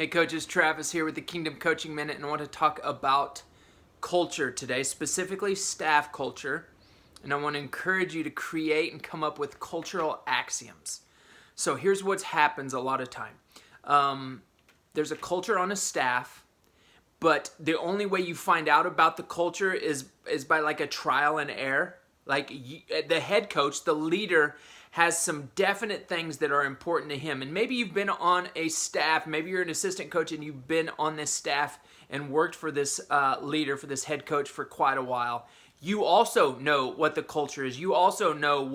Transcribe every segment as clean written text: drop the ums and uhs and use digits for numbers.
Hey coaches, Travis here with the Kingdom Coaching Minute, and I want to talk about culture today, specifically staff culture. And I want to encourage you to create and come up with cultural axioms. So here's what happens a lot of time. There's a culture on a staff, but the only way you find out about the culture is by like a trial and error. The head coach, the leader, has some definite things that are important to him. And maybe you've been on a staff, maybe you're an assistant coach and you've been on this staff and worked for this leader, for this head coach for quite a while. You also know what the culture is. You also know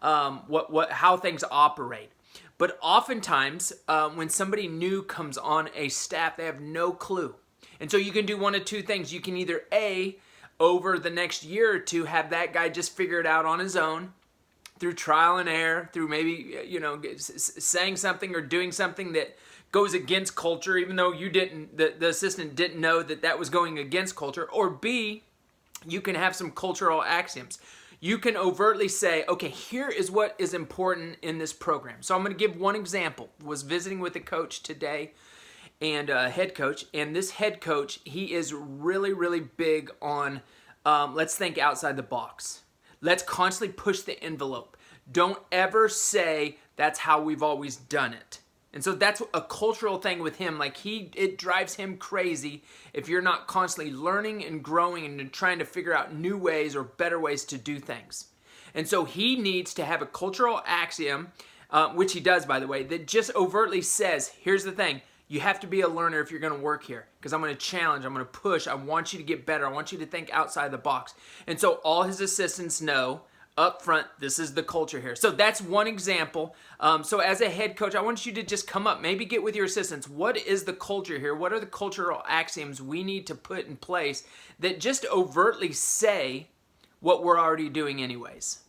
how things operate. But oftentimes, when somebody new comes on a staff, they have no clue. And so you can do one of two things. You can either over the next year or two, have that guy just figure it out on his own through trial and error, through maybe, saying something or doing something that goes against culture, even though the assistant didn't know that was going against culture. Or B, you can have some cultural axioms. You can overtly say, okay, here is what is important in this program. So I'm going to give one example. I was visiting with a coach today, and a head coach, and this head coach, he is really, really big on let's think outside the box. Let's constantly push the envelope. Don't ever say that's how we've always done it. And so that's a cultural thing with him. It drives him crazy if you're not constantly learning and growing and trying to figure out new ways or better ways to do things. And so he needs to have a cultural axiom, which he does, by the way, that just overtly says, here's the thing. You have to be a learner if you're going to work here, because I'm going to challenge, I'm going to push, I want you to get better, I want you to think outside the box. And so all his assistants know up front, this is the culture here. So that's one example. So as a head coach, I want you to just come up, maybe get with your assistants. What is the culture here? What are the cultural axioms we need to put in place that just overtly say what we're already doing anyways?